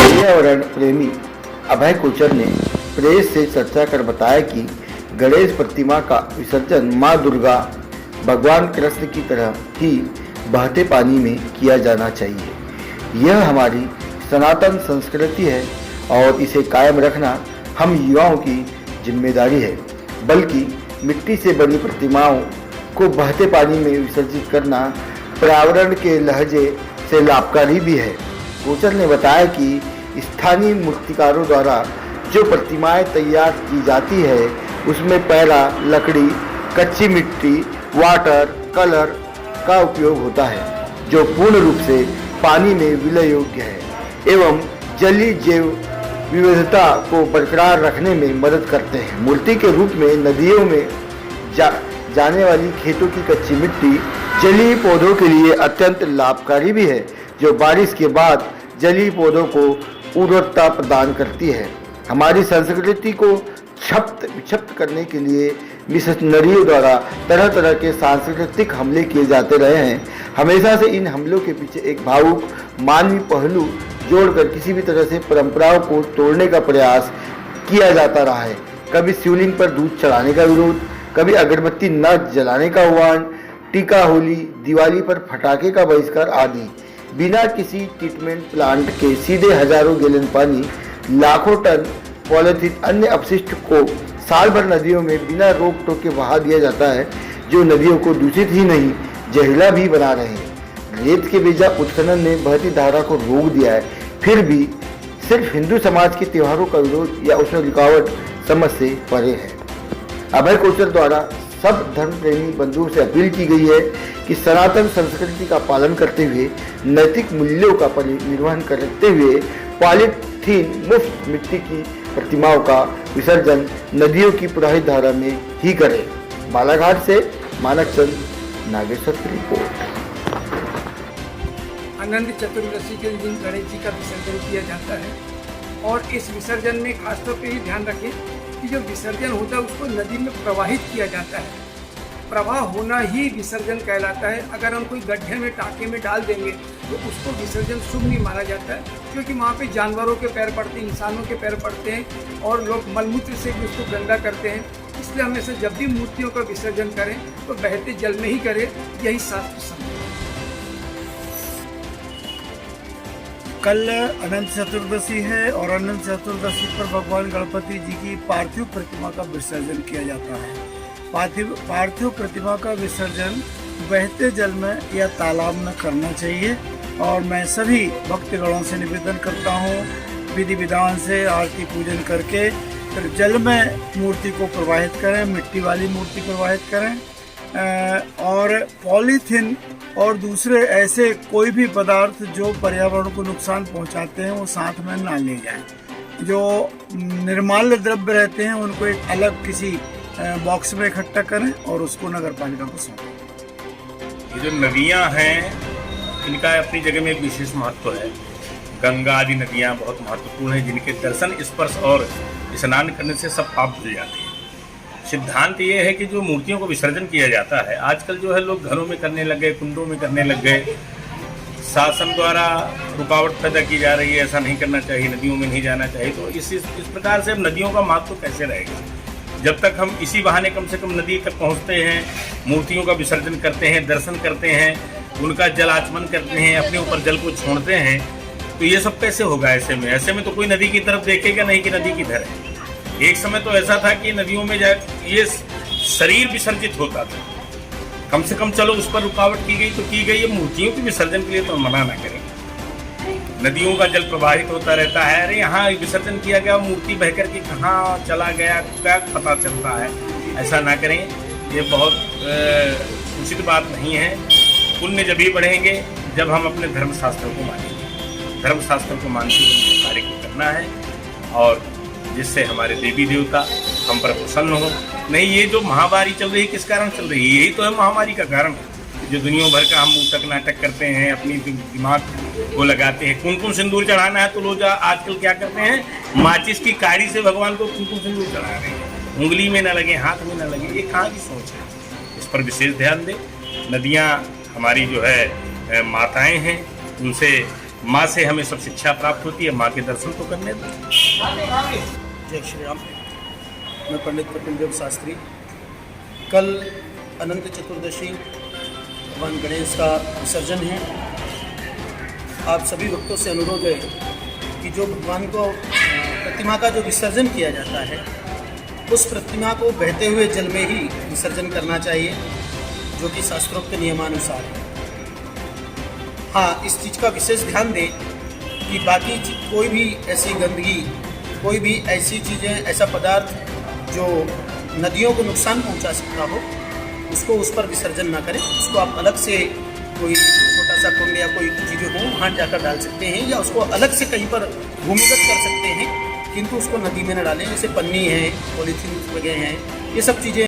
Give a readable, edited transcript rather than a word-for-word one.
पर्यावरण प्रेमी अभय कोचर ने प्रेस से चर्चा कर बताया कि गणेश प्रतिमा का विसर्जन मां दुर्गा, भगवान कृष्ण की तरह ही बहते पानी में किया जाना चाहिए। यह हमारी सनातन संस्कृति है और इसे कायम रखना हम युवाओं की जिम्मेदारी है। बल्कि मिट्टी से बनी प्रतिमाओं को बहते पानी में विसर्जित करना पर्यावरण के लहजे से लाभकारी भी है। कोचर ने बताया कि स्थानीय मूर्तिकारों द्वारा जो प्रतिमाएं तैयार की जाती है उसमें पहला लकड़ी, कच्ची मिट्टी, वाटर कलर का उपयोग होता है जो पूर्ण रूप से पानी में विलय योग्य है एवं जलीय जैव विविधता को बरकरार रखने में मदद करते हैं। मूर्ति के रूप में नदियों में जाने वाली खेतों की कच्ची मिट्टी जलीय पौधों के लिए अत्यंत लाभकारी भी है, जो बारिश के बाद जलीय पौधों को उर्वरता प्रदान करती है। हमारी संस्कृति को विक्षिप्त करने के लिए मिशनरियों द्वारा तरह तरह के सांस्कृतिक हमले किए जाते रहे हैं। हमेशा से इन हमलों के पीछे एक भावुक मानवीय पहलू जोड़कर किसी भी तरह से परंपराओं को तोड़ने का प्रयास किया जाता रहा है। कभी शिवलिंग पर दूध चढ़ाने का विरोध, कभी अगरबत्ती न जलाने का आह्वान, टीका, होली, दिवाली पर पटाखे का बहिष्कार आदि। बिना किसी ट्रीटमेंट प्लांट के सीधे हजारों गैलन पानी, लाखों टन पॉलिथीन, अन्य अपशिष्ट को साल भर नदियों में बिना रोक टोक के बहा दिया जाता है, जो नदियों को दूषित ही नहीं जहरीला भी बना रहे हैं। रेत के बेजा उत्खनन ने बहती धारा को रोक दिया है, फिर भी सिर्फ हिंदू समाज के त्योहारों का विरोध या उसमें रुकावट समझ से परे है। अभय कोचर द्वारा सब धर्म प्रेमी बंधुओं से अपील की गई है कि सनातन संस्कृति का पालन करते हुए नैतिक मूल्यों का निर्वहन करते हुए पॉलीथीन मुक्त मिट्टी की प्रतिमाओं का विसर्जन नदियों की प्रवाहित धारा में ही करें। बालाघाट से मानक चंद नागेश्वर की रिपोर्ट। अनंत चतुर्दशी के दिन गणेश जी का विसर्जन किया जाता है और इस विसर्जन में खासतौर पर ही ध्यान रखें कि जो विसर्जन होता है उसको नदी में प्रवाहित किया जाता है। प्रवाह होना ही विसर्जन कहलाता है। अगर हम कोई गड्ढे में, टाँके में डाल देंगे तो उसको विसर्जन शुभ नहीं माना जाता है, क्योंकि वहाँ पे जानवरों के पैर पड़ते हैं, इंसानों के पैर पड़ते हैं और लोग मलमूत्र से भी उसको गंदा करते हैं। इसलिए हमेशा जब भी मूर्तियों का विसर्जन करें तो बहते जल में ही करें, यही शास्त्र समझ। कल अनंत चतुर्दशी है और अनंत चतुर्दशी पर भगवान गणपति जी की पार्थिव प्रतिमा का विसर्जन किया जाता है। पार्थिव प्रतिमा का विसर्जन बहते जल में या तालाब में करना चाहिए और मैं सभी भक्तगणों से निवेदन करता हूँ, विधि विधान से आरती पूजन करके फिर जल में मूर्ति को प्रवाहित करें, मिट्टी वाली मूर्ति प्रवाहित करें और पॉलीथीन और दूसरे ऐसे कोई भी पदार्थ जो पर्यावरण को नुकसान पहुंचाते हैं वो साथ में ना ले जाएं। जो निर्माल्य द्रव्य रहते हैं उनको एक अलग किसी बॉक्स में इकट्ठा करें और उसको नगर पालिका को सौंपें। ये जो नदियां हैं इनका अपनी जगह में एक विशेष महत्व है। गंगा आदि नदियां बहुत महत्वपूर्ण हैं, जिनके दर्शन, स्पर्श और स्नान करने से सब पाप धुल जाते हैं। सिद्धांत ये है कि जो मूर्तियों को विसर्जन किया जाता है, आजकल जो है लोग घरों में करने लग गए, कुंडों में करने लग गए। शासन द्वारा रुकावट पैदा की जा रही है, ऐसा नहीं करना चाहिए, नदियों में नहीं जाना चाहिए। तो इस प्रकार से अब नदियों का महत्व कैसे रहेगा? जब तक हम इसी बहाने कम से कम नदी तक पहुंचते हैं, मूर्तियों का विसर्जन करते हैं, दर्शन करते हैं, उनका जल आचमन करते हैं, अपने ऊपर जल को छोड़ते हैं, तो ये सब कैसे होगा? ऐसे में तो कोई नदी की तरफ देखेगा नहीं कि नदी किधर है। एक समय तो ऐसा था कि नदियों में ये शरीर विसर्जित होता था, कम से कम चलो उस पर रुकावट की गई तो की गई। मूर्तियों के विसर्जन के लिए तो मना ना करें। नदियों का जल प्रवाहित होता रहता है, अरे यहाँ विसर्जन किया गया, मूर्ति बहकर के कहाँ चला गया क्या पता चलता है। ऐसा ना करें, ये बहुत उचित बात नहीं है। पुण्य जब भी बढ़ेंगे जब हम अपने धर्मशास्त्र को मानेंगे। धर्मशास्त्र को मानते हुए कार्य को करना है और जिससे हमारे देवी देवता हम पर प्रसन्न हो। नहीं, ये जो महामारी चल रही है किस कारण चल रही है? यही तो है महामारी का कारण, जो दुनिया भर का हम ऊतक नाटक करते हैं, अपनी दिमाग को लगाते हैं। कुमकुम सिंदूर चढ़ाना है तो लोग आजकल क्या करते हैं, माचिस की काड़ी से भगवान को कुमकुम सिंदूर चढ़ा रहे हैं, उंगली में ना लगे, हाथ में ना लगे। ये कहाँ की सोच है? इस पर विशेष ध्यान दें। नदियाँ हमारी जो है माताएं हैं, उनसे माँ से हमें सब शिक्षा प्राप्त होती है, माँ के दर्शन तो करने दें। जय श्री राम। मैं पंडित कपिल देव शास्त्री। कल अनंत चतुर्दशी, भगवान गणेश का विसर्जन है। आप सभी भक्तों से अनुरोध है कि जो भगवान को प्रतिमा का जो विसर्जन किया जाता है, उस प्रतिमा को बहते हुए जल में ही विसर्जन करना चाहिए, जो कि शास्त्रोक्त नियमानुसार है। हाँ, इस चीज़ का विशेष ध्यान दें कि बाकी कोई भी ऐसी गंदगी, कोई भी ऐसी चीज़ें, ऐसा पदार्थ जो नदियों को नुकसान पहुंचा सकता हो, उसको उस पर विसर्जन ना करें। उसको आप अलग से कोई छोटा सा कुंड या कोई चीज़ें हो वहाँ जाकर डाल सकते हैं, या उसको अलग से कहीं पर भूमिगत कर सकते हैं, किंतु उसको नदी में न डालें। जैसे पन्नी है, पॉलीथीन वगैरह हैं, ये सब चीज़ें